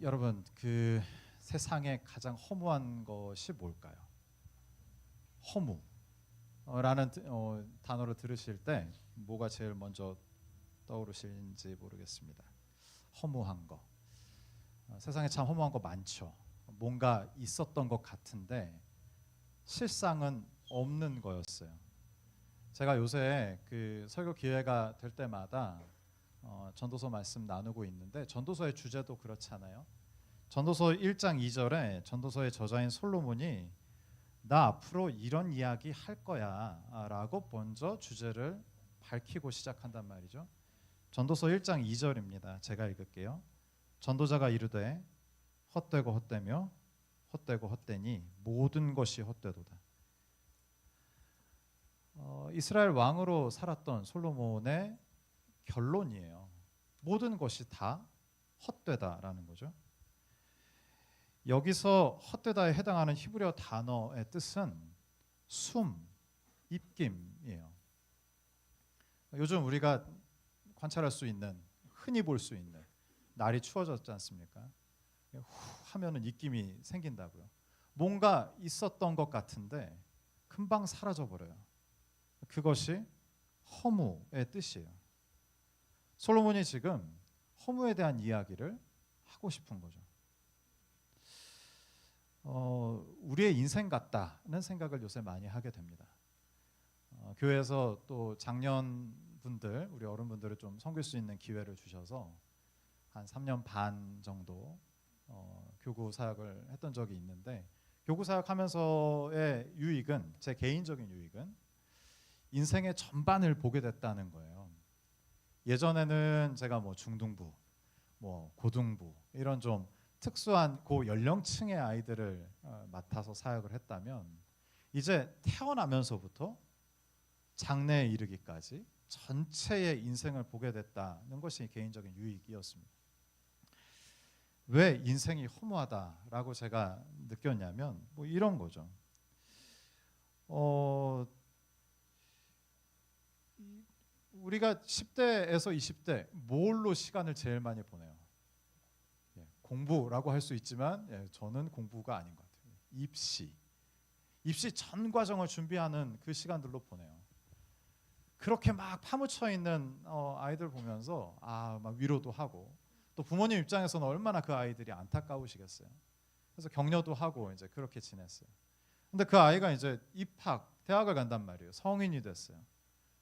여러분, 그 세상에 가장 허무한 것이 뭘까요? 허무라는 단어를 들으실 때 뭐가 제일 먼저 떠오르실지 모르겠습니다. 허무한 거. 세상에 참 허무한 거 많죠. 뭔가 있었던 것 같은데 실상은 없는 거였어요. 제가 요새 그 설교 기회가 될 때마다 전도서 말씀 나누고 있는데, 전도서의 주제도 그렇잖아요. 전도서 1장 2절에 전도서의 저자인 솔로몬이 나 앞으로 이런 이야기 할 거야 라고 먼저 주제를 밝히고 시작한단 말이죠. 전도서 1장 2절입니다. 제가 읽을게요. 전도자가 이르되 헛되고 헛되며 헛되고 헛되니 모든 것이 헛되도다. 이스라엘 왕으로 살았던 솔로몬의 결론이에요. 모든 것이 다 헛되다라는 거죠. 여기서 헛되다에 해당하는 히브리어 단어의 뜻은 숨, 입김이에요. 요즘 우리가 관찰할 수 있는, 흔히 볼 수 있는, 날이 추워졌지 않습니까? 후 하면은 입김이 생긴다고요. 뭔가 있었던 것 같은데 금방 사라져 버려요. 그것이 허무의 뜻이에요. 솔로몬이 지금 허무에 대한 이야기를 하고 싶은 거죠. 우리의 인생 같다는 생각을 요새 많이 하게 됩니다. 교회에서 또 장년분들, 우리 어른분들을 좀 섬길 수 있는 기회를 주셔서 한 3년 반 정도 교구 사역을 했던 적이 있는데, 교구 사역하면서의 유익은, 제 개인적인 유익은 인생의 전반을 보게 됐다는 거예요. 예전에는 제가 뭐 중등부, 뭐 고등부 이런 좀 특수한 고 연령층의 아이들을 맡아서 사역을 했다면, 이제 태어나면서부터 장래에 이르기까지 전체의 인생을 보게 됐다는 것이 개인적인 유익이었습니다. 왜 인생이 허무하다라고 제가 느꼈냐면 뭐 이런 거죠. 우리가 10대에서 20대 뭘로 시간을 제일 많이 보내요? 공부라고 할 수 있지만 저는 공부가 아닌 것 같아요. 입시 전 과정을 준비하는 그 시간들로 보내요. 그렇게 막 파묻혀 있는 아이들 보면서 막 위로도 하고, 또 부모님 입장에서는 얼마나 그 아이들이 안타까우시겠어요. 그래서 격려도 하고 이제 그렇게 지냈어요. 근데 그 아이가 이제 입학, 대학을 간단 말이에요. 성인이 됐어요.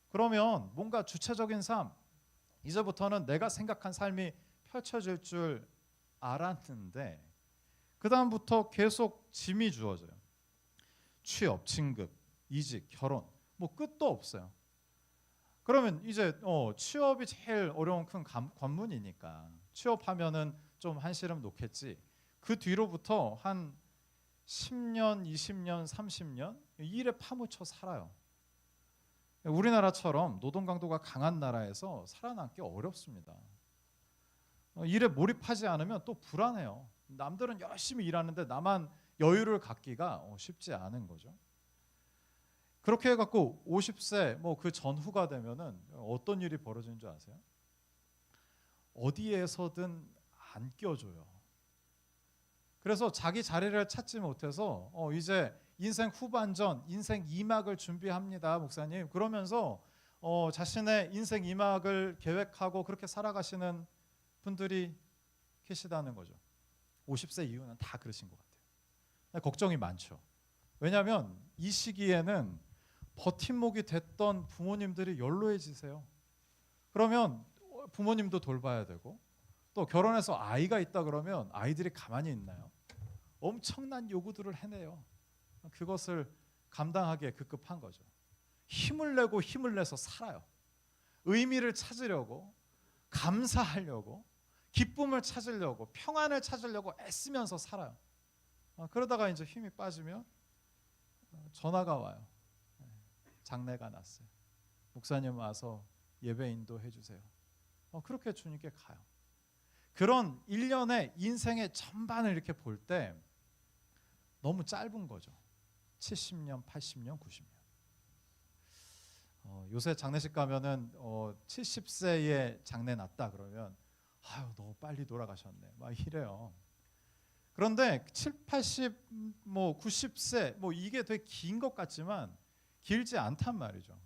그러면 뭔가 주체적인 삶, 이제부터는 내가 생각한 삶이 펼쳐질 줄 알았는데, 그 다음부터 계속 짐이 주어져요. 취업, 진급, 이직, 결혼, 뭐 끝도 없어요. 그러면 이제 취업이 제일 어려운 큰 관문이니까 취업하면은 좀 한시름 놓겠지. 그 뒤로부터 한 10년, 20년, 30년 일에 파묻혀 살아요. 우리나라처럼 노동 강도가 강한 나라에서 살아남기 어렵습니다. 일에 몰입하지 않으면 또 불안해요. 남들은 열심히 일하는데 나만 여유를 갖기가 쉽지 않은 거죠. 그렇게 해갖고 50세 뭐 그 전후가 되면은 어떤 일이 벌어지는 줄 아세요? 어디에서든 안 껴줘요. 그래서 자기 자리를 찾지 못해서 이제 인생 후반전, 인생 2막을 준비합니다, 목사님. 그러면서 자신의 인생 2막을 계획하고 그렇게 살아가시는 분들이 계시다는 거죠. 50세 이후는 다 그러신 것 같아요. 걱정이 많죠. 왜냐하면 이 시기에는 버팀목이 됐던 부모님들이 연로해지세요. 그러면 부모님도 돌봐야 되고, 또 결혼해서 아이가 있다 그러면 아이들이 가만히 있나요? 엄청난 요구들을 해내요. 그것을 감당하기에 급급한 거죠. 힘을 내고 힘을 내서 살아요. 의미를 찾으려고, 감사하려고, 기쁨을 찾으려고, 평안을 찾으려고 애쓰면서 살아요. 그러다가 이제 힘이 빠지면 전화가 와요. 장례가 났어요. 목사님 와서 예배 인도해 주세요. 그렇게 주님께 가요. 그런 일련의 인생의 전반을 이렇게 볼 때 너무 짧은 거죠. 70년, 80년, 90년. 요새 장례식 가면은 70세에 장례 났다 그러면 아유 너무 빨리 돌아가셨네 막 이래요. 그런데 7, 80, 뭐 90세 뭐 이게 되게 긴 것 같지만 길지 않단 말이죠.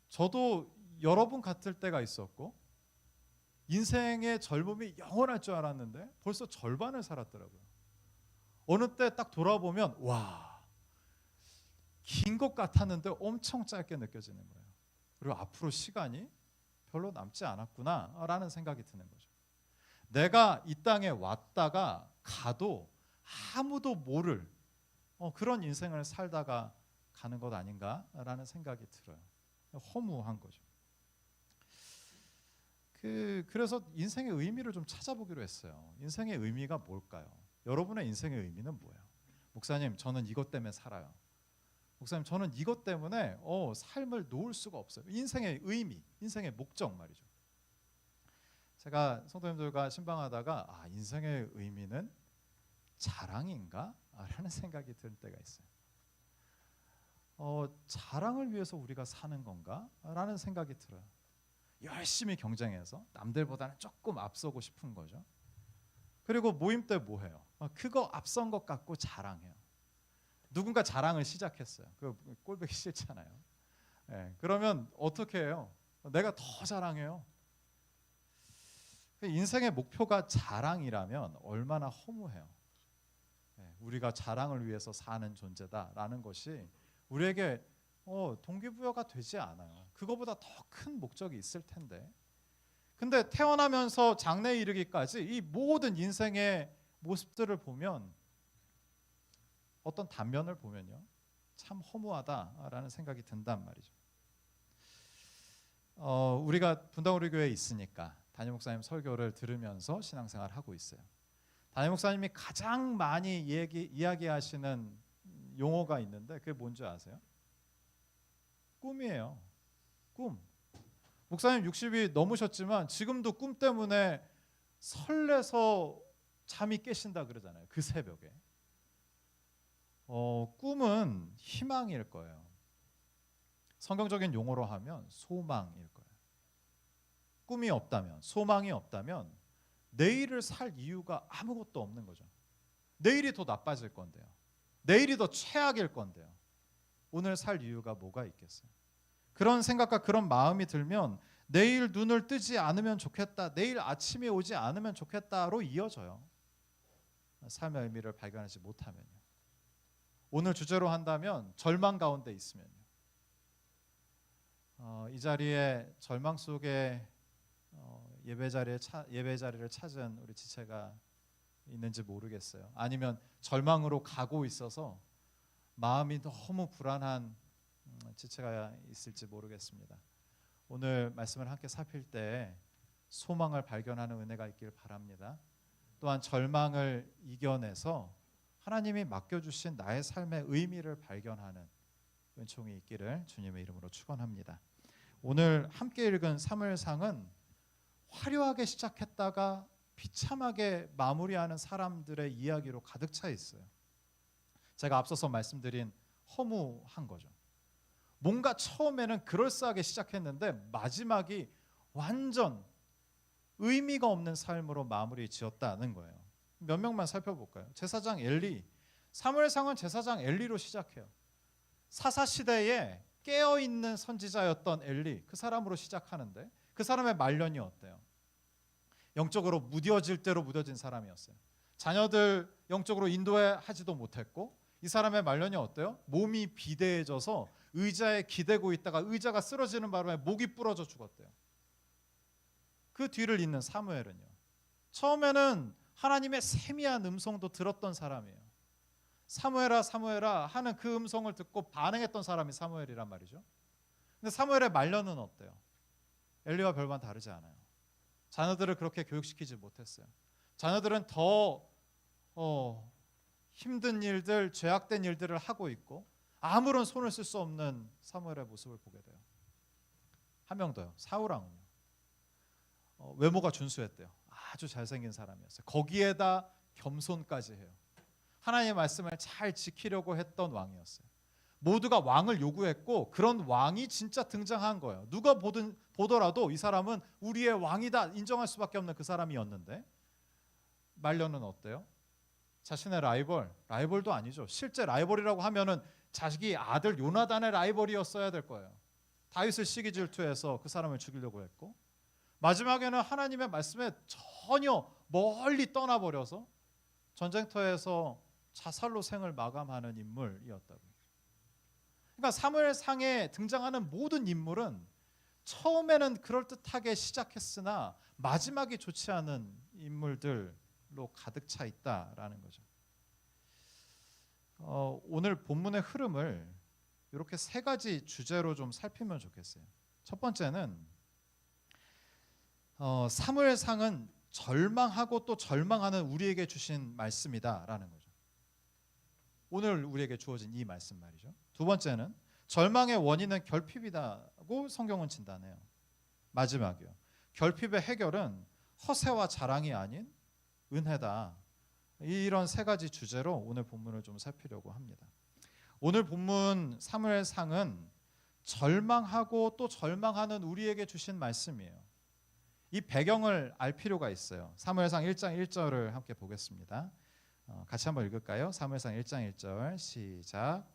저도 여러 분 같을 때가 있었고 인생의 젊음이 영원할 줄 알았는데 벌써 절반을 살았더라고요. 어느 때 딱 돌아보면 와, 긴 것 같았는데 엄청 짧게 느껴지는 거예요. 그리고 앞으로 시간이 별로 남지 않았구나라는 생각이 드는 거죠. 내가 이 땅에 왔다가 가도 아무도 모를 그런 인생을 살다가 가는 것 아닌가라는 생각이 들어요. 허무한 거죠. 그래서 인생의 의미를 좀 찾아보기로 했어요. 인생의 의미가 뭘까요? 여러분의 인생의 의미는 뭐예요? 목사님, 저는 이것 때문에 살아요. 목사님, 저는 이것 때문에 삶을 놓을 수가 없어요. 인생의 의미, 인생의 목적 말이죠. 제가 성도님들과 신방하다가 인생의 의미는 자랑인가? 라는 생각이 들 때가 있어요. 자랑을 위해서 우리가 사는 건가? 라는 생각이 들어요. 열심히 경쟁해서 남들보다는 조금 앞서고 싶은 거죠. 그리고 모임 때 뭐 해요? 그거 앞선 것 같고 자랑해요. 누군가 자랑을 시작했어요. 그 꼴보기 싫잖아요. 네, 그러면 어떻게 해요? 내가 더 자랑해요. 인생의 목표가 자랑이라면 얼마나 허무해요. 네, 우리가 자랑을 위해서 사는 존재다라는 것이 우리에게 동기부여가 되지 않아요. 그거보다 더 큰 목적이 있을 텐데. 근데 태어나면서 장래에 이르기까지 이 모든 인생의 모습들을 보면 어떤 단면을 보면요, 참 허무하다라는 생각이 든단 말이죠. 우리가 분당우리 교회에 있으니까 담임 목사님 설교를 들으면서 신앙생활을 하고 있어요. 담임 목사님이 가장 많이 이야기하시는 용어가 있는데 그게 뭔지 아세요? 꿈이에요. 꿈. 목사님 60이 넘으셨지만 지금도 꿈 때문에 설레서 잠이 깨신다 그러잖아요. 그 새벽에. 꿈은 희망일 거예요. 성경적인 용어로 하면 소망일 거예요. 꿈이 없다면, 소망이 없다면 내일을 살 이유가 아무것도 없는 거죠. 내일이 더 나빠질 건데요. 내일이 더 최악일 건데요. 오늘 살 이유가 뭐가 있겠어요? 그런 생각과 그런 마음이 들면 내일 눈을 뜨지 않으면 좋겠다, 내일 아침이 오지 않으면 좋겠다로 이어져요. 삶의 의미를 발견하지 못하면요. 오늘 주제로 한다면 절망 가운데 있으면요. 이 자리에 절망 속에 예배 자리를 찾은 우리 지체가 있는지 모르겠어요. 아니면 절망으로 가고 있어서 마음이 너무 불안한 지체가 있을지 모르겠습니다. 오늘 말씀을 함께 살필 때 소망을 발견하는 은혜가 있길 바랍니다. 또한 절망을 이겨내서 하나님이 맡겨주신 나의 삶의 의미를 발견하는 은총이 있기를 주님의 이름으로 축원합니다. 오늘 함께 읽은 사무엘상은 화려하게 시작했다가 비참하게 마무리하는 사람들의 이야기로 가득 차 있어요. 제가 앞서서 말씀드린 허무한 거죠. 뭔가 처음에는 그럴싸하게 시작했는데 마지막이 완전 의미가 없는 삶으로 마무리 지었다는 거예요. 몇 명만 살펴볼까요? 제사장 엘리. 사무엘상은 제사장 엘리로 시작해요. 사사시대에 깨어있는 선지자였던 엘리, 그 사람으로 시작하는데 그 사람의 말년이 어때요? 영적으로 무뎌질 대로 무뎌진 사람이었어요. 자녀들 영적으로 인도하지도 못했고 이 사람의 말년이 어때요? 몸이 비대해져서 의자에 기대고 있다가 의자가 쓰러지는 바람에 목이 부러져 죽었대요. 그 뒤를 잇는 사무엘은요, 처음에는 하나님의 세미한 음성도 들었던 사람이에요. 사무엘아 사무엘아 하는 그 음성을 듣고 반응했던 사람이 사무엘이란 말이죠. 근데 사무엘의 말년은 어때요? 엘리와 별반 다르지 않아요. 자녀들을 그렇게 교육시키지 못했어요. 자녀들은 더 힘든 일들, 죄악된 일들을 하고 있고 아무런 손을 쓸 수 없는 사무엘의 모습을 보게 돼요. 한 명 더요. 사울왕은요. 외모가 준수했대요. 아주 잘생긴 사람이었어요. 거기에다 겸손까지 해요. 하나님의 말씀을 잘 지키려고 했던 왕이었어요. 모두가 왕을 요구했고 그런 왕이 진짜 등장한 거예요. 누가 보더라도 이 사람은 우리의 왕이다 인정할 수밖에 없는 그 사람이었는데 말년은 어때요? 자신의 라이벌도 아니죠. 실제 라이벌이라고 하면은 자기 아들 요나단의 라이벌이었어야 될 거예요. 다윗을 시기 질투해서 그 사람을 죽이려고 했고 마지막에는 하나님의 말씀에 전혀 멀리 떠나버려서 전쟁터에서 자살로 생을 마감하는 인물이었다고. 그러니까 사무엘상에 등장하는 모든 인물은 처음에는 그럴듯하게 시작했으나 마지막이 좋지 않은 인물들로 가득 차 있다라는 거죠. 오늘 본문의 흐름을 이렇게 세 가지 주제로 좀 살피면 좋겠어요. 첫 번째는 사무엘상은 절망하고 또 절망하는 우리에게 주신 말씀이다라는 거죠. 오늘 우리에게 주어진 이 말씀 말이죠. 두 번째는 절망의 원인은 결핍이다고 성경은 진단해요. 마지막이요. 결핍의 해결은 허세와 자랑이 아닌 은혜다. 이런 세 가지 주제로 오늘 본문을 좀 살피려고 합니다. 오늘 본문 사무엘상은 절망하고 또 절망하는 우리에게 주신 말씀이에요. 이 배경을 알 필요가 있어요. 사무엘상 1장 1절을 함께 보겠습니다. 같이 한번 읽을까요? 사무엘상 1장 1절 시작.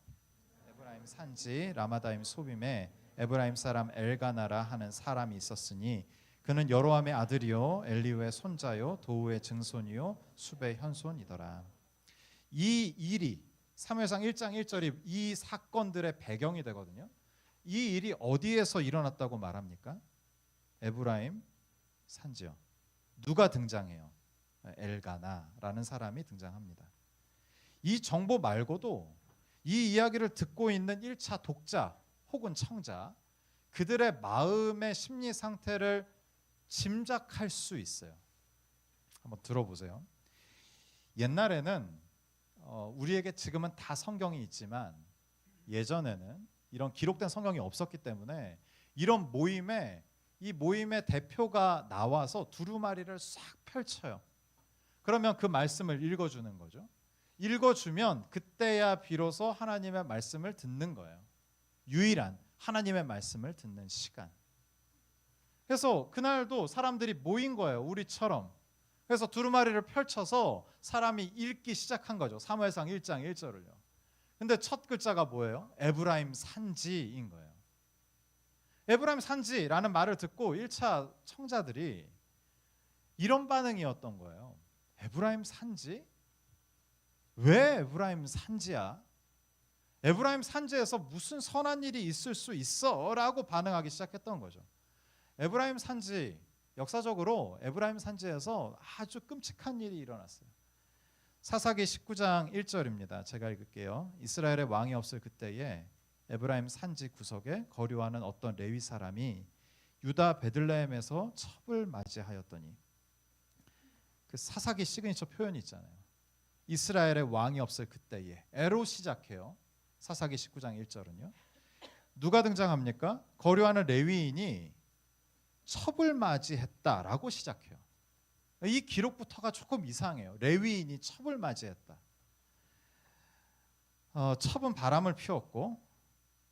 에브라임 산지 라마다임 소빔에 에브라임 사람 엘가나라 하는 사람이 있었으니 그는 여로함의 아들이요 엘리후의 손자요 도우의 증손이요 숲의 현손이더라. 이 일이 사무엘상 1장 1절이 이 사건들의 배경이 되거든요. 이 일이 어디에서 일어났다고 말합니까? 에브라임 산지요. 누가 등장해요? 엘가나라는 사람이 등장합니다. 이 정보 말고도 이 이야기를 듣고 있는 1차 독자 혹은 청자 그들의 마음의 심리 상태를 짐작할 수 있어요. 한번 들어보세요. 옛날에는 우리에게 지금은 다 성경이 있지만 예전에는 이런 기록된 성경이 없었기 때문에 이런 이 모임의 대표가 나와서 두루마리를 싹 펼쳐요. 그러면 그 말씀을 읽어주는 거죠. 읽어주면 그때야 비로소 하나님의 말씀을 듣는 거예요. 유일한 하나님의 말씀을 듣는 시간. 그래서 그날도 사람들이 모인 거예요. 우리처럼. 그래서 두루마리를 펼쳐서 사람이 읽기 시작한 거죠. 사무엘상 1장 1절을요. 근데 첫 글자가 뭐예요? 에브라임 산지인 거예요. 에브라임 산지라는 말을 듣고 1차 청자들이 이런 반응이었던 거예요. 에브라임 산지? 왜 에브라임 산지야? 에브라임 산지에서 무슨 선한 일이 있을 수 있어? 라고 반응하기 시작했던 거죠. 에브라임 산지, 역사적으로 에브라임 산지에서 아주 끔찍한 일이 일어났어요. 사사기 19장 1절입니다. 제가 읽을게요. 이스라엘의 왕이 없을 그때에 에브라임 산지 구석에 거류하는 어떤 레위 사람이 유다 베들레헴에서 첩을 맞이하였더니 그 사사기 시그니처 표현이 있잖아요. 이스라엘의 왕이 없을 그때에 에로 시작해요. 사사기 19장 1절은요. 누가 등장합니까? 거류하는 레위인이 첩을 맞이했다라고 시작해요. 이 기록부터가 조금 이상해요. 레위인이 첩을 맞이했다. 첩은 바람을 피웠고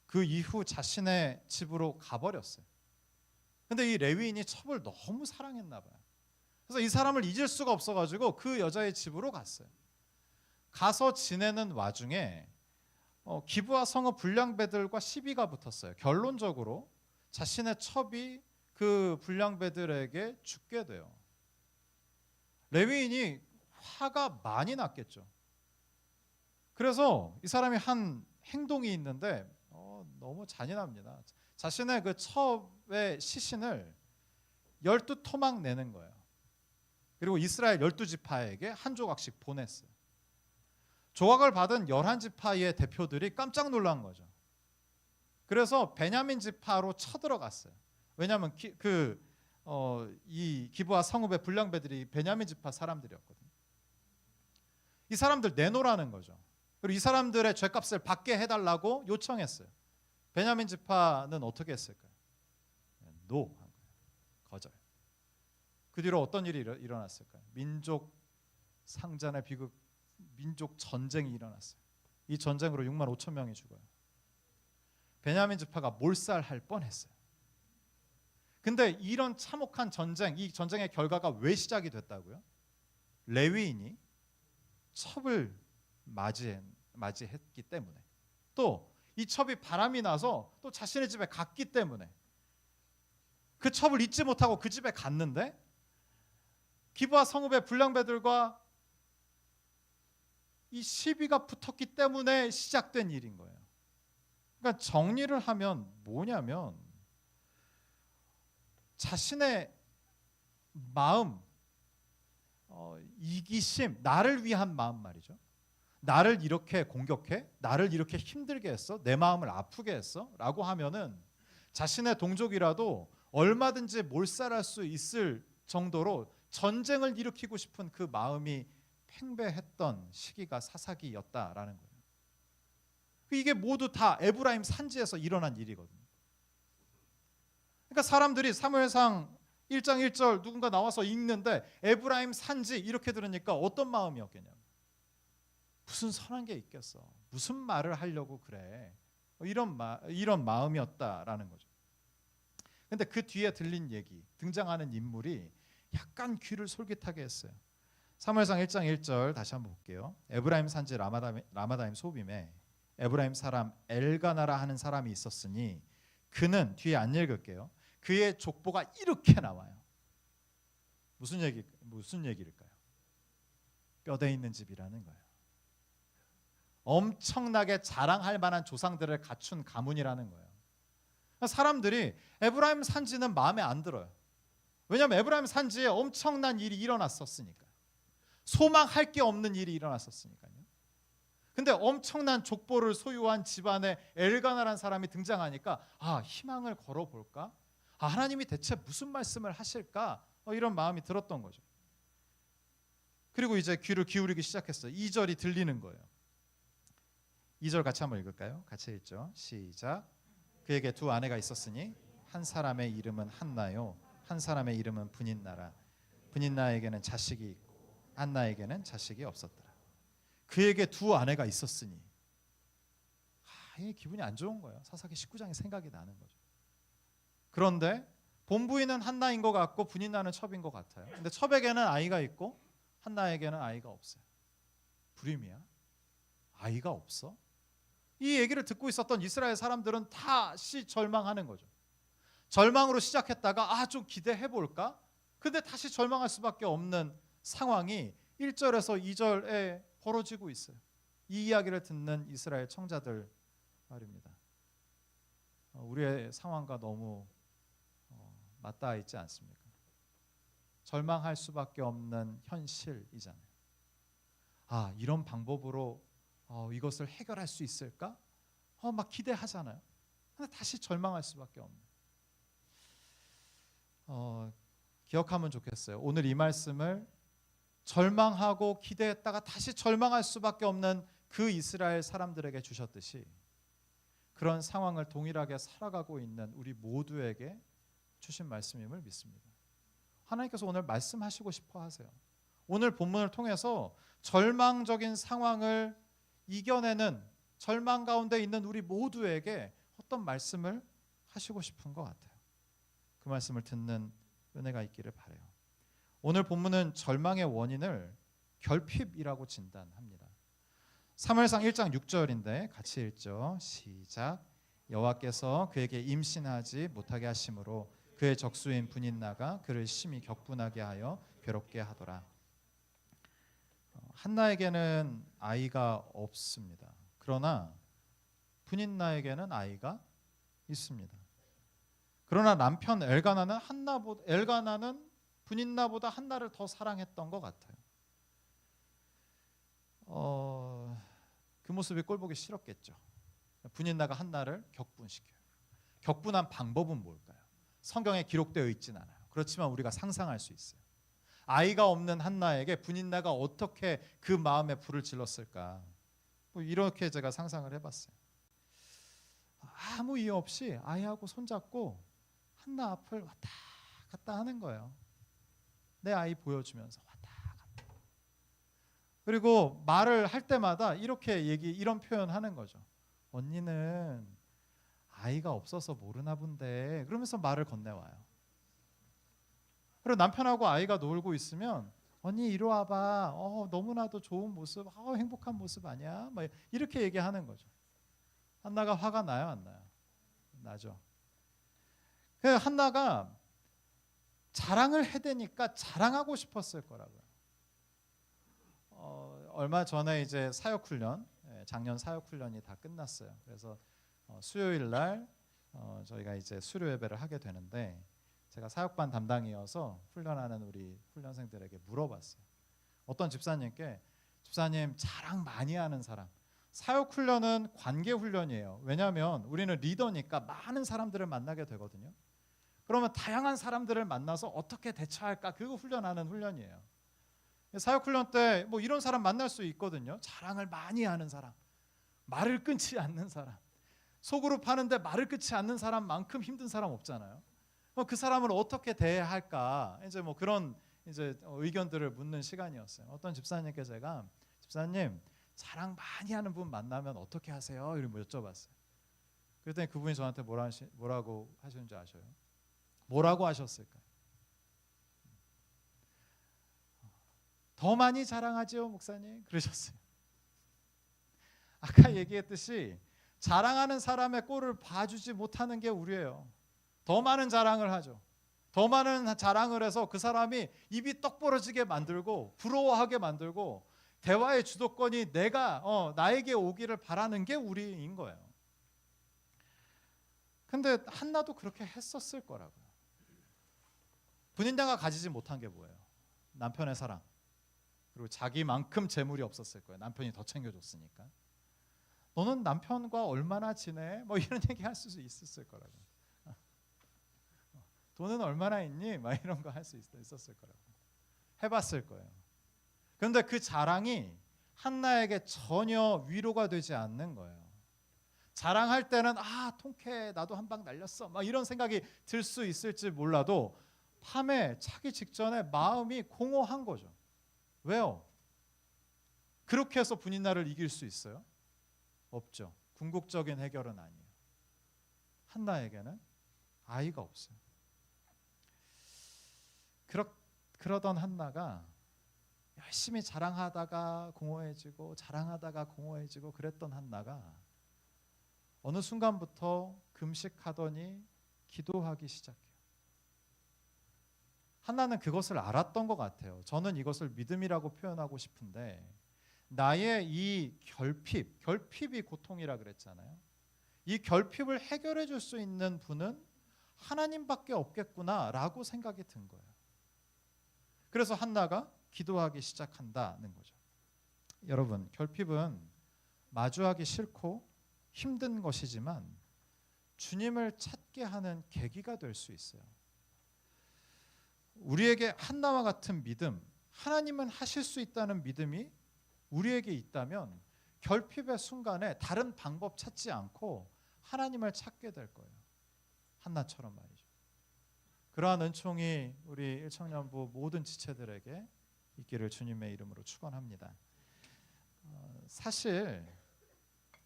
그 이후 자신의 집으로 가버렸어요. 근데 이 레위인이 첩을 너무 사랑했나 봐요. 그래서 이 사람을 잊을 수가 없어가지고 그 여자의 집으로 갔어요. 가서 지내는 와중에 기브아 성읍 불량배들과 시비가 붙었어요. 결론적으로 자신의 첩이 그 불량배들에게 죽게 돼요. 레위인이 화가 많이 났겠죠. 그래서 이 사람이 한 행동이 있는데 너무 잔인합니다. 자신의 그 첩의 시신을 12토막 내는 거예요. 그리고 이스라엘 12지파에게 한 조각씩 보냈어요. 조각을 받은 11지파의 대표들이 깜짝 놀란 거죠. 그래서 베냐민 지파로 쳐들어갔어요. 왜냐하면 이 기브아 성읍의 불량배들이 베냐민 지파 사람들이었거든요. 이 사람들 내놓으라는 거죠. 그리고 이 사람들의 죄값을 받게 해달라고 요청했어요. 베냐민 지파는 어떻게 했을까요? 노 한 거예요. 거절. 그 뒤로 어떤 일이 일어났을까요? 민족 상잔의 비극, 민족 전쟁이 일어났어요. 이 전쟁으로 6만 5천 명이 죽어요. 베냐민 지파가 몰살할 뻔했어요. 근데 이런 참혹한 전쟁, 이 전쟁의 결과가 왜 시작이 됐다고요? 레위인이 첩을 맞이했기 때문에, 또 이 첩이 바람이 나서 또 자신의 집에 갔기 때문에, 그 첩을 잊지 못하고 그 집에 갔는데 기브아 성읍의 불량배들과 이 시비가 붙었기 때문에 시작된 일인 거예요. 그러니까 정리를 하면 뭐냐면, 자신의 마음, 이기심, 나를 위한 마음 말이죠. 나를 이렇게 공격해? 나를 이렇게 힘들게 했어? 내 마음을 아프게 했어? 라고 하면은 자신의 동족이라도 얼마든지 몰살할 수 있을 정도로 전쟁을 일으키고 싶은 그 마음이 팽배했던 시기가 사사기였다라는 거예요. 이게 모두 다 에브라임 산지에서 일어난 일이거든요. 그러니까 사람들이 사무엘상 1장 1절 누군가 나와서 읽는데 에브라임 산지 이렇게 들으니까 어떤 마음이었겠냐고. 무슨 선한 게 있겠어. 무슨 말을 하려고 그래. 이런 마음이었다라는 거죠. 근데 그 뒤에 들린 얘기, 등장하는 인물이 약간 귀를 솔깃하게 했어요. 사무엘상 1장 1절 다시 한번 볼게요. 에브라임 산지 라마다임 소빔에 에브라임 사람 엘가나라 하는 사람이 있었으니 그는, 뒤에 안 읽을게요, 그의 족보가 이렇게 나와요. 무슨 얘기일까요? 뼈대 있는 집이라는 거예요. 엄청나게 자랑할 만한 조상들을 갖춘 가문이라는 거예요. 사람들이 에브라임 산지는 마음에 안 들어요. 왜냐하면 에브라임 산지에 엄청난 일이 일어났었으니까. 소망할 게 없는 일이 일어났었으니까요. 근데 엄청난 족보를 소유한 집안에 엘가나라는 사람이 등장하니까 희망을 걸어볼까? 하나님이 대체 무슨 말씀을 하실까? 이런 마음이 들었던 거죠. 그리고 이제 귀를 기울이기 시작했어요. 2절이 들리는 거예요. 2절 같이 한번 읽을까요? 같이 읽죠. 시작. 그에게 두 아내가 있었으니 한 사람의 이름은 한나요, 한 사람의 이름은 브닛나라. 브닛나에게는 자식이 있고 한나에게는 자식이 없었더라. 그에게 두 아내가 있었으니, 기분이 안 좋은 거예요. 사사기 19장이 생각이 나는 거죠. 그런데 본부인은 한나인 것 같고 브닛나는 첩인 것 같아요. 근데 첩에게는 아이가 있고 한나에게는 아이가 없어요. 불임이야? 아이가 없어? 이 얘기를 듣고 있었던 이스라엘 사람들은 다시 절망하는 거죠. 절망으로 시작했다가 좀 기대해 볼까? 근데 다시 절망할 수밖에 없는 상황이 1절에서 2절에 벌어지고 있어요. 이 이야기를 듣는 이스라엘 청자들 말입니다. 우리의 상황과 너무 맞닿아 있지 않습니까? 절망할 수밖에 없는 현실이잖아요. 이런 방법으로 이것을 해결할 수 있을까? 막 기대하잖아요. 근데 다시 절망할 수밖에 없는. 기억하면 좋겠어요. 오늘 이 말씀을 절망하고 기대했다가 다시 절망할 수밖에 없는 그 이스라엘 사람들에게 주셨듯이, 그런 상황을 동일하게 살아가고 있는 우리 모두에게 주신 말씀임을 믿습니다. 하나님께서 오늘 말씀하시고 싶어 하세요. 오늘 본문을 통해서 절망적인 상황을 이겨내는, 절망 가운데 있는 우리 모두에게 어떤 말씀을 하시고 싶은 것 같아요. 그 말씀을 듣는 은혜가 있기를 바라요. 오늘 본문은 절망의 원인을 결핍이라고 진단합니다. 사무엘상 1장 6절인데 같이 읽죠. 시작. 여호와께서 그에게 임신하지 못하게 하심으로 그의 적수인 브닛나가 그를 심히 격분하게 하여 괴롭게 하더라. 한나에게는 아이가 없습니다. 그러나 브닛나에게는 아이가 있습니다. 그러나 남편 엘가나는 브닛나보다 한나를 더 사랑했던 것 같아요. 그 모습이 꼴보기 싫었겠죠. 브닛나가 한나를 격분시켜요. 격분한 방법은 뭘까요? 성경에 기록되어 있진 않아요. 그렇지만 우리가 상상할 수 있어요. 아이가 없는 한나에게 브닛나가 어떻게 그 마음에 불을 질렀을까? 이렇게 제가 상상을 해봤어요. 아무 이유 없이 아이하고 손잡고 한나 앞을 왔다 갔다 하는 거예요. 내 아이 보여주면서 왔다 갔다. 그리고 말을 할 때마다 이런 표현하는 거죠. 언니는 아이가 없어서 모르나 본데 그러면서 말을 건네와요. 그리고 남편하고 아이가 놀고 있으면 언니 이리 와봐. 너무나도 좋은 모습, 행복한 모습 아니야? 막 이렇게 얘기하는 거죠. 한나가 화가 나요, 안 나요? 나죠. 한나가 자랑을 해대니까 자랑하고 싶었을 거라고요. 얼마 전에 이제 사역훈련, 작년 사역훈련이 다 끝났어요. 그래서 수요일 날 저희가 이제 수료 예배를 하게 되는데 제가 사역반 담당이어서 훈련하는 우리 훈련생들에게 물어봤어요. 어떤 집사님께 집사님 자랑 많이 하는 사람. 사역훈련은 관계훈련이에요. 왜냐하면 우리는 리더니까 많은 사람들을 만나게 되거든요. 그러면 다양한 사람들을 만나서 어떻게 대처할까 그거 훈련하는 훈련이에요. 사역훈련 때 뭐 이런 사람 만날 수 있거든요. 자랑을 많이 하는 사람, 말을 끊지 않는 사람, 속으로 파는데 말을 끊지 않는 사람만큼 힘든 사람 없잖아요. 그 사람을 어떻게 대해야 할까 이제 뭐 그런 이제 의견들을 묻는 시간이었어요. 어떤 집사님께 제가 집사님 자랑 많이 하는 분 만나면 어떻게 하세요? 이렇게 여쭤봤어요. 그랬더니 그분이 저한테 뭐라고 하시는지 아셔요? 뭐라고 하셨을까요? 더 많이 자랑하지요, 목사님? 그러셨어요. 아까 얘기했듯이 자랑하는 사람의 꼴을 봐주지 못하는 게 우리예요. 더 많은 자랑을 하죠. 더 많은 자랑을 해서 그 사람이 입이 떡 벌어지게 만들고 부러워하게 만들고 대화의 주도권이 나에게 오기를 바라는 게 우리인 거예요. 근데 한나도 그렇게 했었을 거라고요. 분인자가 가지지 못한 게 뭐예요? 남편의 사랑. 그리고 자기만큼 재물이 없었을 거예요. 남편이 더 챙겨줬으니까. 너는 남편과 얼마나 지내? 뭐 이런 얘기 할 수 있었을 거라고. 돈은 얼마나 있니? 막 이런 거 할 수 있었을 거라고. 해봤을 거예요. 그런데 그 자랑이 한나에게 전혀 위로가 되지 않는 거예요. 자랑할 때는 통쾌해, 나도 한 방 날렸어, 막 이런 생각이 들 수 있을지 몰라도 밤에 자기 직전에 마음이 공허한 거죠. 왜요? 그렇게 해서 분인나를 이길 수 있어요? 없죠. 궁극적인 해결은 아니에요. 한나에게는 아이가 없어요. 그러던 한나가 열심히 자랑하다가 공허해지고 자랑하다가 공허해지고 그랬던 한나가 어느 순간부터 금식하더니 기도하기 시작해요. 한나는 그것을 알았던 것 같아요. 저는 이것을 믿음이라고 표현하고 싶은데 나의 이 결핍이 고통이라 그랬잖아요. 이 결핍을 해결해 줄 수 있는 분은 하나님밖에 없겠구나라고 생각이 든 거예요. 그래서 한나가 기도하기 시작한다는 거죠. 여러분, 결핍은 마주하기 싫고 힘든 것이지만 주님을 찾게 하는 계기가 될 수 있어요. 우리에게 한나와 같은 믿음, 하나님은 하실 수 있다는 믿음이 우리에게 있다면 결핍의 순간에 다른 방법 찾지 않고 하나님을 찾게 될 거예요. 한나처럼 말이죠. 그러한 은총이 우리 일청년부 모든 지체들에게 있기를 주님의 이름으로 축원합니다. 사실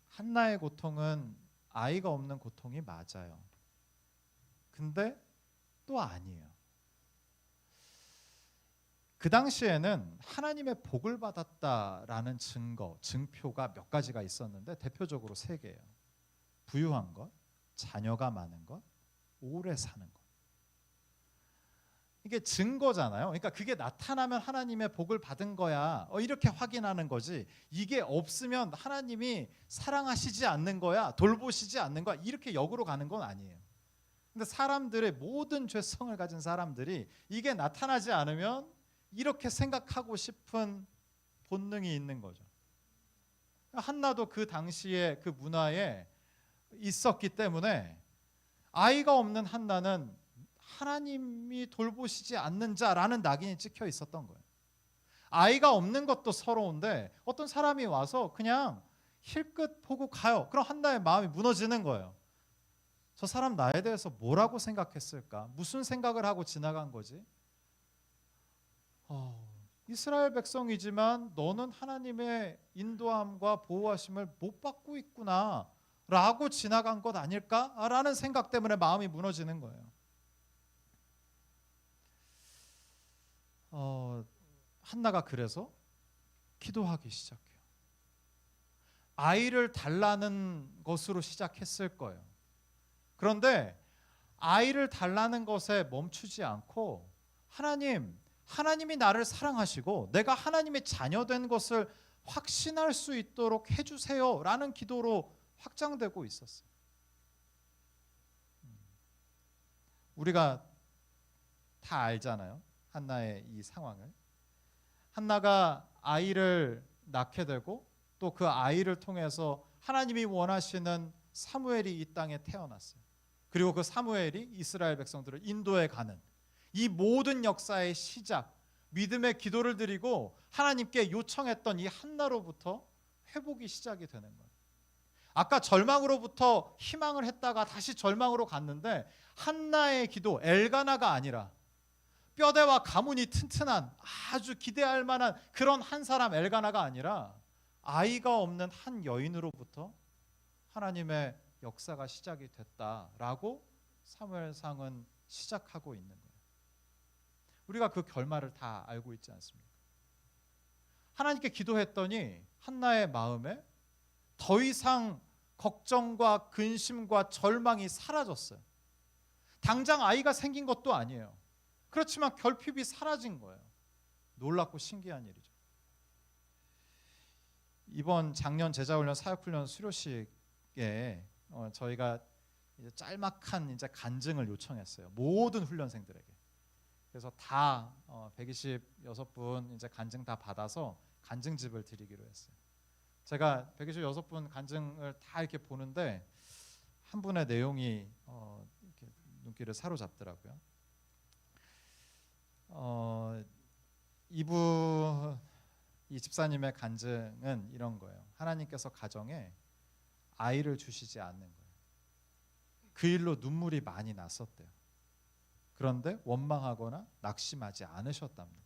한나의 고통은 아이가 없는 고통이 맞아요. 근데 또 아니에요. 그 당시에는 하나님의 복을 받았다라는 증표가 몇 가지가 있었는데 대표적으로 3개예요. 부유한 것, 자녀가 많은 것, 오래 사는 것. 이게 증거잖아요. 그러니까 그게 나타나면 하나님의 복을 받은 거야. 이렇게 확인하는 거지. 이게 없으면 하나님이 사랑하시지 않는 거야, 돌보시지 않는 거야. 이렇게 역으로 가는 건 아니에요. 근데 사람들의 모든 죄성을 가진 사람들이 이게 나타나지 않으면 이렇게 생각하고 싶은 본능이 있는 거죠. 한나도 그 당시에 그 문화에 있었기 때문에 아이가 없는 한나는 하나님이 돌보시지 않는 자라는 낙인이 찍혀 있었던 거예요. 아이가 없는 것도 서러운데 어떤 사람이 와서 그냥 힐끗 보고 가요. 그럼 한나의 마음이 무너지는 거예요. 저 사람 나에 대해서 뭐라고 생각했을까? 무슨 생각을 하고 지나간 거지? 이스라엘 백성이지만 너는 하나님의 인도함과 보호하심을 못 받고 있구나 라고 지나간 것 아닐까라는 생각 때문에 마음이 무너지는 거예요. 한나가 그래서 기도하기 시작해요. 아이를 달라는 것으로 시작했을 거예요. 그런데 아이를 달라는 것에 멈추지 않고 하나님이 나를 사랑하시고 내가 하나님의 자녀된 것을 확신할 수 있도록 해주세요 라는 기도로 확장되고 있었어요. 우리가 다 알잖아요. 한나의 이 상황을. 한나가 아이를 낳게 되고 또 그 아이를 통해서 하나님이 원하시는 사무엘이 이 땅에 태어났어요. 그리고 그 사무엘이 이스라엘 백성들을 인도해 가는 이 모든 역사의 시작, 믿음의 기도를 드리고 하나님께 요청했던 이 한나로부터 회복이 시작이 되는 거예요. 아까 절망으로부터 희망을 했다가 다시 절망으로 갔는데 한나의 기도, 엘가나가 아니라 뼈대와 가문이 튼튼한 아주 기대할 만한 그런 한 사람 엘가나가 아니라 아이가 없는 한 여인으로부터 하나님의 역사가 시작이 됐다라고 사무엘상은 시작하고 있는 거예요. 우리가 그 결말을 다 알고 있지 않습니까? 하나님께 기도했더니 한나의 마음에 더 이상 걱정과 근심과 절망이 사라졌어요. 당장 아이가 생긴 것도 아니에요. 그렇지만 결핍이 사라진 거예요. 놀랍고 신기한 일이죠. 이번 작년 제자훈련 사역훈련 수료식에 저희가 이제 짤막한 이제 간증을 요청했어요. 모든 훈련생들에게. 그래서 다 126분 이제 간증 다 받아서 간증집을 드리기로 했어요. 제가 126분 간증을 다 이렇게 보는데 한 분의 내용이 이렇게 눈길을 사로잡더라고요. 이 집사님의 간증은 이런 거예요. 하나님께서 가정에 아이를 주시지 않는 거예요. 그 일로 눈물이 많이 났었대요. 그런데 원망하거나 낙심하지 않으셨답니다.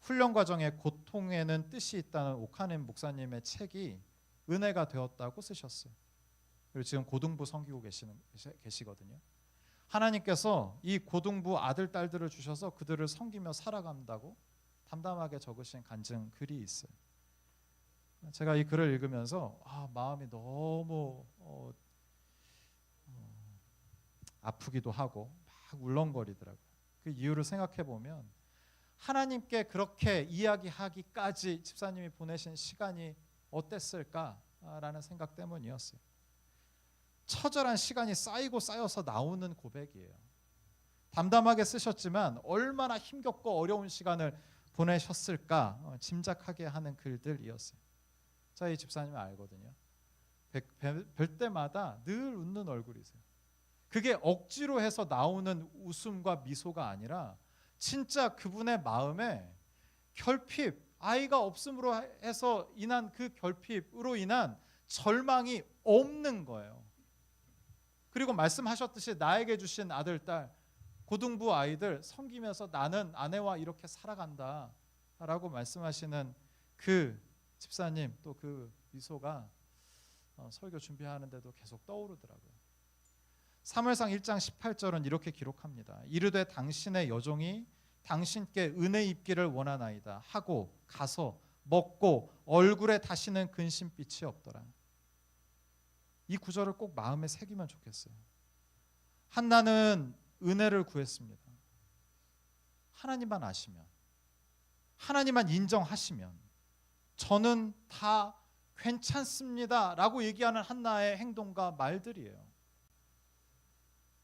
훈련 과정의 고통에는 뜻이 있다는 오카넴 목사님의 책이 은혜가 되었다고 쓰셨어요. 그리고 지금 고등부 섬기고 계시거든요. 하나님께서 이 고등부 아들 딸들을 주셔서 그들을 섬기며 살아간다고 담담하게 적으신 간증 글이 있어요. 제가 이 글을 읽으면서 마음이 너무 아프기도 하고 막 울렁거리더라고요. 그 이유를 생각해 보면 하나님께 그렇게 이야기하기까지 집사님이 보내신 시간이 어땠을까라는 생각 때문이었어요. 처절한 시간이 쌓이고 쌓여서 나오는 고백이에요. 담담하게 쓰셨지만 얼마나 힘겹고 어려운 시간을 보내셨을까 짐작하게 하는 글들이었어요. 자, 이 집사님은 알거든요. 뵐 때마다 늘 웃는 얼굴이세요. 그게 억지로 해서 나오는 웃음과 미소가 아니라 진짜 그분의 마음에 결핍, 아이가 없음으로 해서 인한 그 결핍으로 인한 절망이 없는 거예요. 그리고 말씀하셨듯이 나에게 주신 아들, 딸, 고등부 아이들 섬기면서 나는 아내와 이렇게 살아간다 라고 말씀하시는 그 집사님 또 그 미소가 설교 준비하는데도 계속 떠오르더라고요. 사무엘상 1장 18절은 이렇게 기록합니다. 이르되 당신의 여종이 당신께 은혜 입기를 원하나이다 하고 가서 먹고 얼굴에 다시는 근심빛이 없더라. 이 구절을 꼭 마음에 새기면 좋겠어요. 한나는 은혜를 구했습니다. 하나님만 아시면, 하나님만 인정하시면 저는 다 괜찮습니다 라고 얘기하는 한나의 행동과 말들이에요.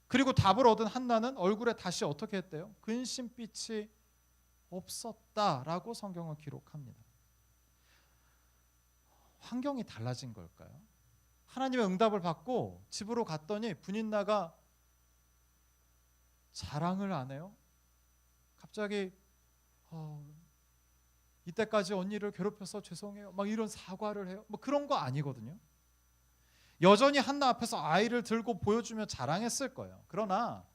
그리고 답을 얻은 한나는 얼굴에 다시 어떻게 했대요? 근심빛이 없었다라고 성경은 기록합니다. 환경이 달라진 걸까요? 하나님의 응답을 받고 집으로 갔더니 분인나가 자랑을 안 해요? 갑자기 이때까지 언니를 괴롭혀서 죄송해요 막 이런 사과를 해요? 뭐 그런 거 아니거든요. 여전히 한나 앞에서 아이를 들고 보여주며 자랑했을 거예요. 그러나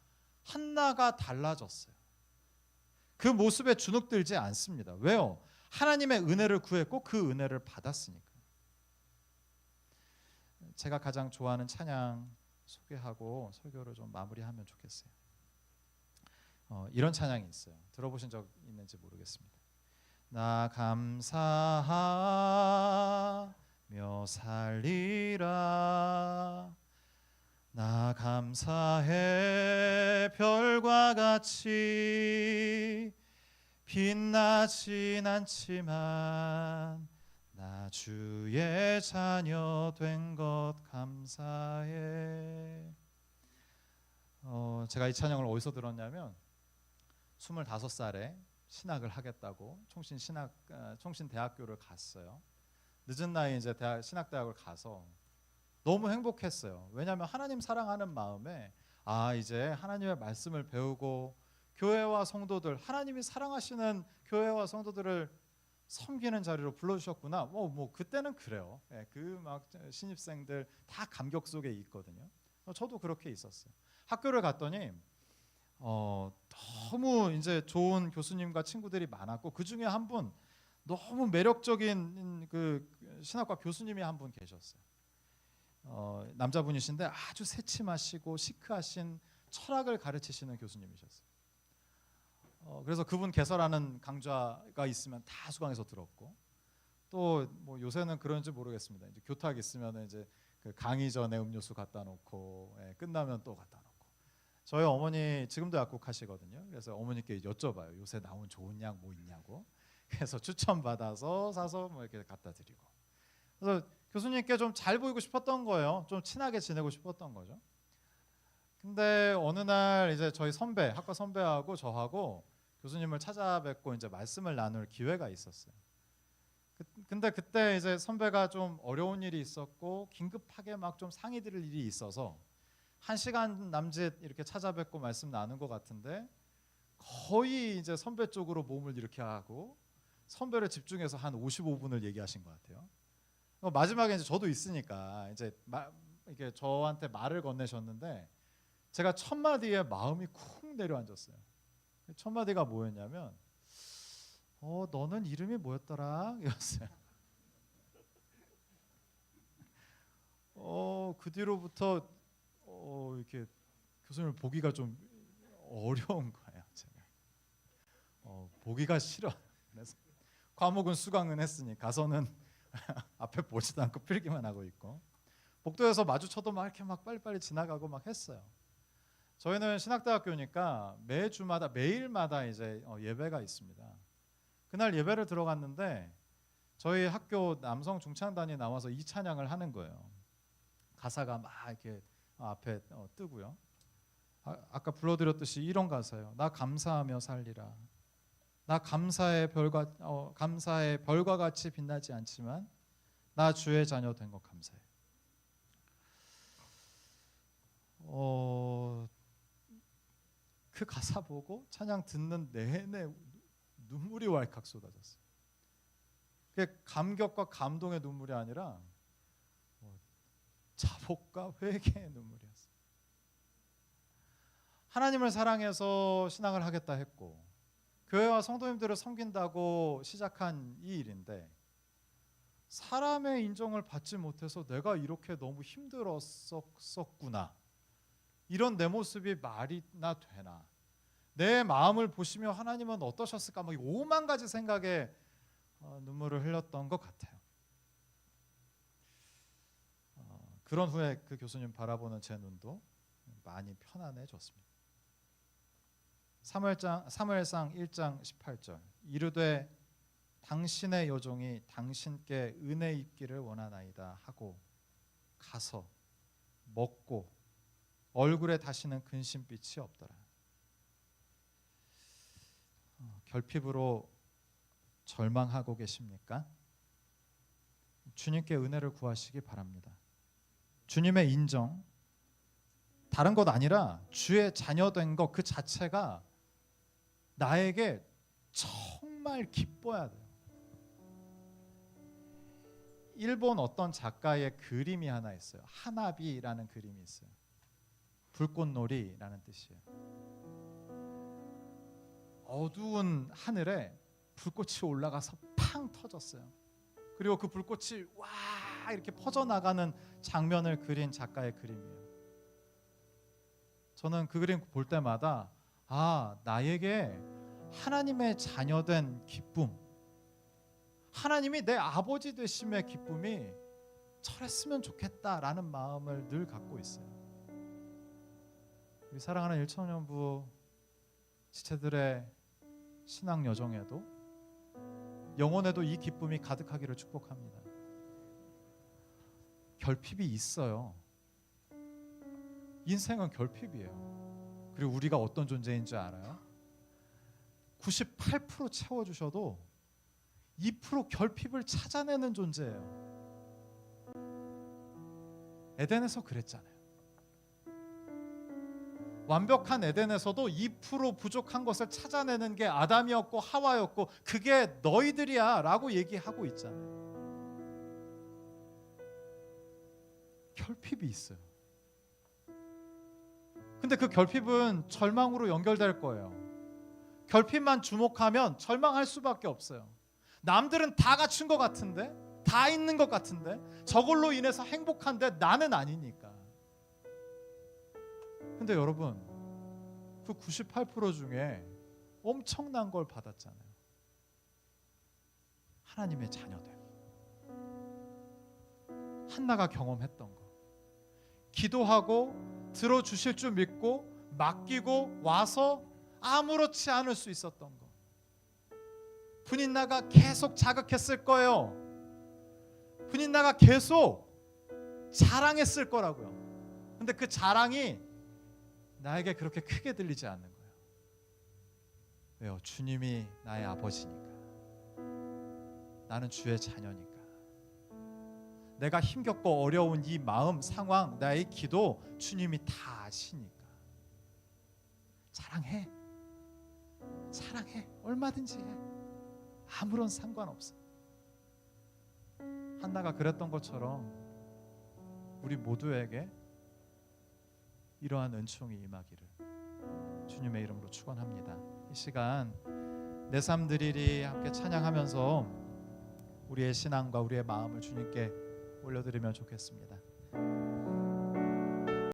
한나가 달라졌어요. 그 모습에 주눅들지 않습니다. 왜요? 하나님의 은혜를 구했고 그 은혜를 받았으니까. 제가 가장 좋아하는 찬양 소개하고 설교를 좀 마무리하면 좋겠어요. 이런 찬양이 있어요. 들어보신 적 있는지 모르겠습니다. 나 감사하며 살리라. 나 감사해 별과 같이 빛나진 않지만 나 주의 자녀 된 것 감사해. 제가 이 찬양을 어디서 들었냐면 25살에 신학을 하겠다고 총신대학교를 갔어요. 늦은 나이에 이제 신학대학을 가서 너무 행복했어요. 왜냐하면 하나님 사랑하는 마음에 이제 하나님의 말씀을 배우고 교회와 성도들, 하나님이 사랑하시는 교회와 성도들을 섬기는 자리로 불러주셨구나. 뭐 그때는 그래요. 그 막 신입생들 다 감격 속에 있거든요. 저도 그렇게 있었어요. 학교를 갔더니 너무 이제 좋은 교수님과 친구들이 많았고 그 중에 한 분 너무 매력적인 그 신학과 교수님이 한 분 계셨어요. 남자분이신데 아주 새침하시고 시크하신 철학을 가르치시는 교수님이셨어요. 그래서 그분 개설하는 강좌가 있으면 다 수강해서 들었고 또 뭐 요새는 그런지 모르겠습니다. 이제 교탁 있으면 이제 그 강의 전에 음료수 갖다 놓고 끝나면 또 갖다 놓고. 저희 어머니 지금도 약국하시거든요. 그래서 어머니께 여쭤봐요. 요새 나온 좋은 약 뭐 있냐고. 그래서 추천 받아서 사서 뭐 이렇게 갖다 드리고. 그래서 교수님께 좀 잘 보이고 싶었던 거예요. 좀 친하게 지내고 싶었던 거죠. 근데 어느 날 이제 저희 선배, 학과 선배하고 저하고 교수님을 찾아뵙고 이제 말씀을 나눌 기회가 있었어요. 근데 그때 이제 선배가 좀 어려운 일이 있었고 긴급하게 막 좀 상의 드릴 일이 있어서 1시간 남짓 이렇게 찾아뵙고 말씀 나눈 것 같은데 거의 이제 선배 쪽으로 몸을 이렇게 하고 선배를 집중해서 한 55분을 얘기하신 것 같아요. 마지막에 이제 저도 있으니까 이제 이게 저한테 말을 건네셨는데 제가 첫 마디에 마음이 쿵 내려앉았어요. 첫 마디가 뭐였냐면 너는 이름이 뭐였더라? 이랬어요. 그 뒤로부터 이렇게 교수님을 보기가 좀 어려운 거예요. 제가 보기가 싫어. 그래서 과목은 수강은 했으니 가서는 앞에 보지도 않고 필기만 하고 있고 복도에서 마주쳐도 막 이렇게 막 빨리빨리 지나가고 막 했어요. 저희는 신학대학교니까 매일마다 이제 예배가 있습니다. 그날 예배를 들어갔는데 저희 학교 남성 중창단이 나와서 이 찬양을 하는 거예요. 가사가 막 이렇게 앞에 뜨고요. 아까 불러드렸듯이 이런 가사예요. 나 감사하며 살리라. 나 감사의 별과 같이 빛나지 않지만 나 주의 자녀 된 것 감사해. 그 가사 보고 찬양 듣는 내내 눈물이 왈칵 쏟아졌어요. 그게 감격과 감동의 눈물이 아니라 자복과 회개의 눈물이었어요. 하나님을 사랑해서 신앙을 하겠다 했고 교회와 성도님들을 섬긴다고 시작한 이 일인데 사람의 인정을 받지 못해서 내가 이렇게 너무 힘들었었구나. 이런 내 모습이 말이나 되나. 내 마음을 보시며 하나님은 어떠셨을까. 뭐 5만 가지 생각에 눈물을 흘렸던 것 같아요. 그런 후에 그 교수님 바라보는 제 눈도 많이 편안해졌습니다. 사무엘상 1장 18절 이르되 당신의 여종이 당신께 은혜 입기를 원하나이다 하고 가서 먹고 얼굴에 다시는 근심빛이 없더라. 결핍으로 절망하고 계십니까? 주님께 은혜를 구하시기 바랍니다. 주님의 인정, 다른 것 아니라 주의 자녀된 것 그 자체가 나에게 정말 기뻐야 돼요. 일본 어떤 작가의 그림이 하나 있어요. 하나비라는 그림이 있어요. 불꽃놀이라는 뜻이에요. 어두운 하늘에 불꽃이 올라가서 팡 터졌어요. 그리고 그 불꽃이 와 막 이렇게 퍼져나가는 장면을 그린 작가의 그림이에요. 저는 그 그림 볼 때마다 나에게 하나님의 자녀된 기쁨, 하나님이 내 아버지 되심의 기쁨이 저랬으면 좋겠다라는 마음을 늘 갖고 있어요. 우리 사랑하는 일천년부 지체들의 신앙 여정에도 영혼에도 이 기쁨이 가득하기를 축복합니다. 결핍이 있어요. 인생은 결핍이에요. 그리고 우리가 어떤 존재인 줄 알아요? 98% 채워주셔도 2% 결핍을 찾아내는 존재예요. 에덴에서 그랬잖아요. 완벽한 에덴에서도 2% 부족한 것을 찾아내는 게 아담이었고 하와였고 그게 너희들이야 라고 얘기하고 있잖아요. 결핍이 있어요. 근데 그 결핍은 절망으로 연결될 거예요. 결핍만 주목하면 절망할 수밖에 없어요. 남들은 다 갖춘 것 같은데, 다 있는 것 같은데, 저걸로 인해서 행복한데 나는 아니니까. 근데 여러분, 그 98% 중에 엄청난 걸 받았잖아요. 하나님의 자녀들. 한나가 경험했던 거. 기도하고 들어주실 줄 믿고 맡기고 와서 아무렇지 않을 수 있었던 거. 분인나가 계속 자극했을 거예요. 분인나가 계속 자랑했을 거라고요. 근데 그 자랑이 나에게 그렇게 크게 들리지 않는 거예요. 왜요? 주님이 나의 아버지니까. 나는 주의 자녀니까. 내가 힘겹고 어려운 이 마음, 상황, 나의 기도 주님이 다 아시니까. 자랑해. 얼마든지 해. 아무런 상관없어. 한나가 그랬던 것처럼 우리 모두에게 이러한 은총이 임하기를 주님의 이름으로 축원합니다. 이 시간 내 삶 드리리 함께 찬양하면서 우리의 신앙과 우리의 마음을 주님께 올려드리면 좋겠습니다.